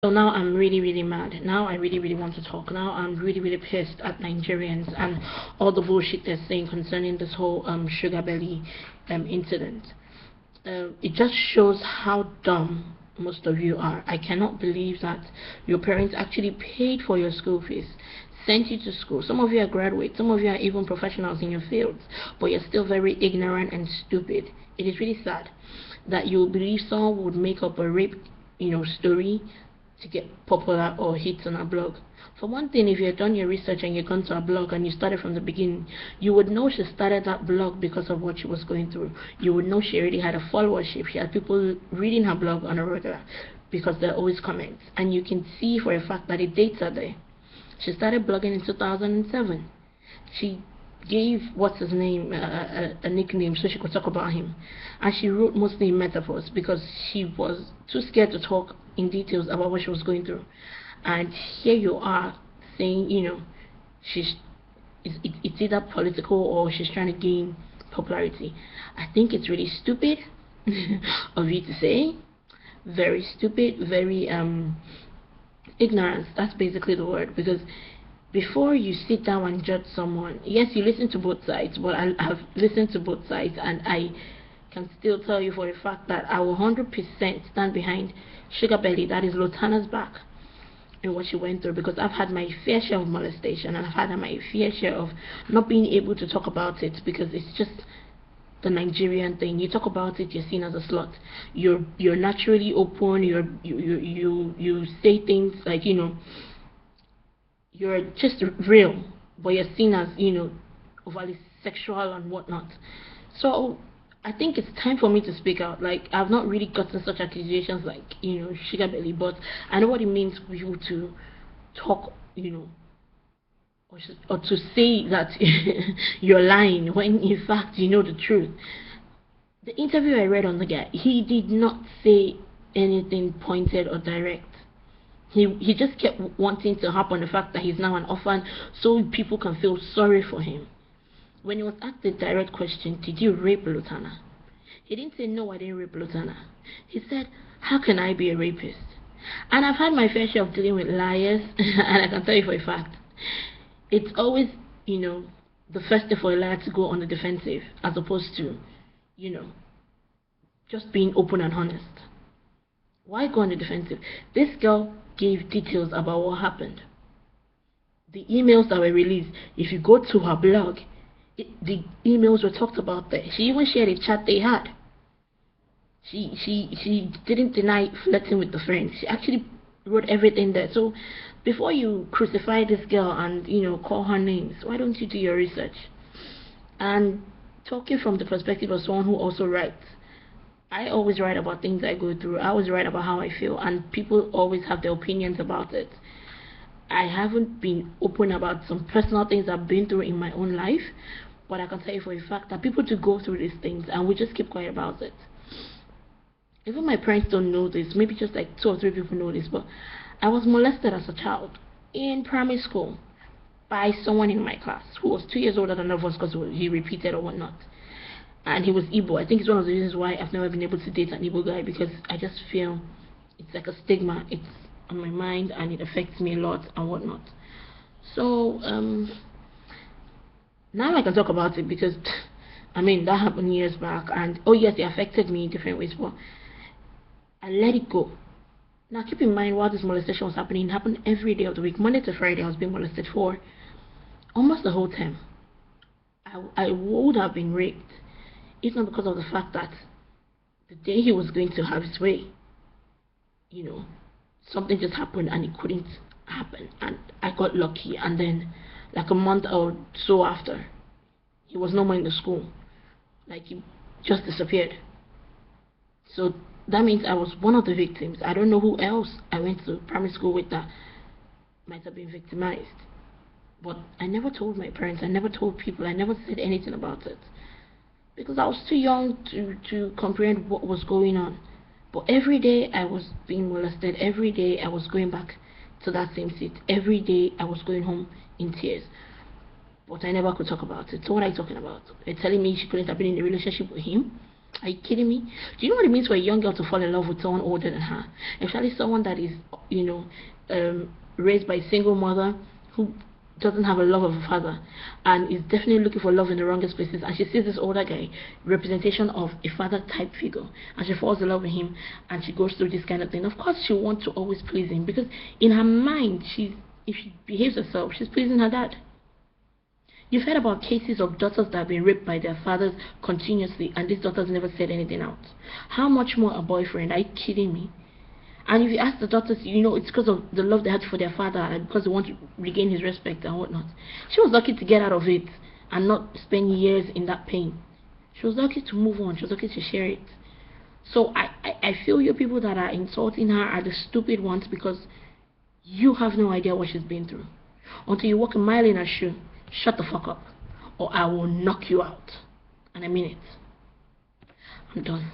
So now I'm really, really mad. Now I really, really want to talk. Now I'm really, really pissed at Nigerians and all the bullshit they're saying concerning this whole Sugabelly incident. It just shows how dumb most of you are. I cannot believe that your parents actually paid for your school fees, sent you to school. Some of you are graduates, some of you are even professionals in your fields, but you're still very ignorant and stupid. It is really sad that you believe someone would make up a rape, story to get popular or hits on a blog. For one thing, if you had done your research and you'd gone to a blog and you started from the beginning, you would know she started that blog because of what she was going through. You would know she already had a followership. She had people reading her blog on a regular because there are always comments. And you can see for a fact that the dates are there. She started blogging in 2007. She gave what's his name a nickname so she could talk about him, and she wrote mostly in metaphors because she was too scared to talk in details about what she was going through. And here you are saying, it's either political or she's trying to gain popularity. I think it's really stupid of you to say. Very stupid, very ignorance. That's basically the word. Because before you sit down and judge someone, yes, you listen to both sides, but I've listened to both sides, and I can still tell you for a fact that I will 100% stand behind Sugabelly, that is Lotana's back, and what she went through, because I've had my fair share of molestation, and I've had my fair share of not being able to talk about it because it's just the Nigerian thing. You talk about it, you're seen as a slut. You're naturally open. You say things like you're just real, but you're seen as overly sexual and whatnot. So I think it's time for me to speak out. Like, I've not really gotten such accusations like Sugabelly, but I know what it means for you to talk, or to say that you're lying when in fact you know the truth. The interview I read on the guy, he did not say anything pointed or direct. He just kept wanting to harp on the fact that he's now an orphan so people can feel sorry for him. When he was asked the direct question, did you rape Lutana? He didn't say, no, I didn't rape Lutana. He said, how can I be a rapist? And I've had my fair share of dealing with liars, and I can tell you for a fact, it's always, the first thing for a liar to go on the defensive, as opposed to, just being open and honest. Why go on the defensive? This girl gave details about what happened. The emails that were released, if you go to her blog, the emails were talked about there. She even shared a chat they had. She didn't deny flirting with the friend. She actually wrote everything there. So before you crucify this girl and call her names, why don't you do your research? And talking from the perspective of someone who also writes, I always write about things I go through. I always write about how I feel, and people always have their opinions about it. I haven't been open about some personal things I've been through in my own life, but I can tell you for a fact that people do go through these things, and we just keep quiet about it. Even my parents don't know this. Maybe just like 2 or 3 people know this, but I was molested as a child in primary school by someone in my class who was 2 years older than all of us because he repeated or whatnot. And he was Igbo. I think it's one of the reasons why I've never been able to date an Igbo guy, because I just feel it's like a stigma. It's on my mind and it affects me a lot and whatnot. So now I can talk about it because that happened years back, and oh yes, it affected me in different ways, but I let it go. Now keep in mind, while this molestation was happening, it happened every day of the week. Monday to Friday I was being molested for almost the whole time. I would have been raped, if not because of the fact that the day he was going to have his way, something just happened and it couldn't happen, and I got lucky. And then like a month or so after, he was no more in the school. Like, he just disappeared. So that means I was one of the victims. I don't know who else I went to primary school with that might have been victimized, but I never told my parents. I never told people. I never said anything about it because I was too young to comprehend what was going on. But every day I was being molested. Every day I was going back to that same seat. Every day I was going home in tears. But I never could talk about it. So what are you talking about? You're telling me she couldn't have been in a relationship with him? Are you kidding me? Do you know what it means for a young girl to fall in love with someone older than her? Especially someone that is, you know, raised by a single mother who doesn't have a love of a father and is definitely looking for love in the wrongest places, and she sees this older guy, representation of a father type figure, and she falls in love with him, and she goes through this kind of thing. Of course she wants to always please him, because in her mind, if she behaves herself, she's pleasing her dad. You've heard about cases of daughters that have been raped by their fathers continuously, and these daughters never said anything out. How much more a boyfriend? Are you kidding me? And if you ask the daughters, you know, it's because of the love they had for their father and because they want to regain his respect and whatnot. She was lucky to get out of it and not spend years in that pain. She was lucky to move on. She was lucky to share it. So I feel you people that are insulting her are the stupid ones, because you have no idea what she's been through. Until you walk a mile in her shoe, shut the fuck up, or I will knock you out. And I mean it. I'm done.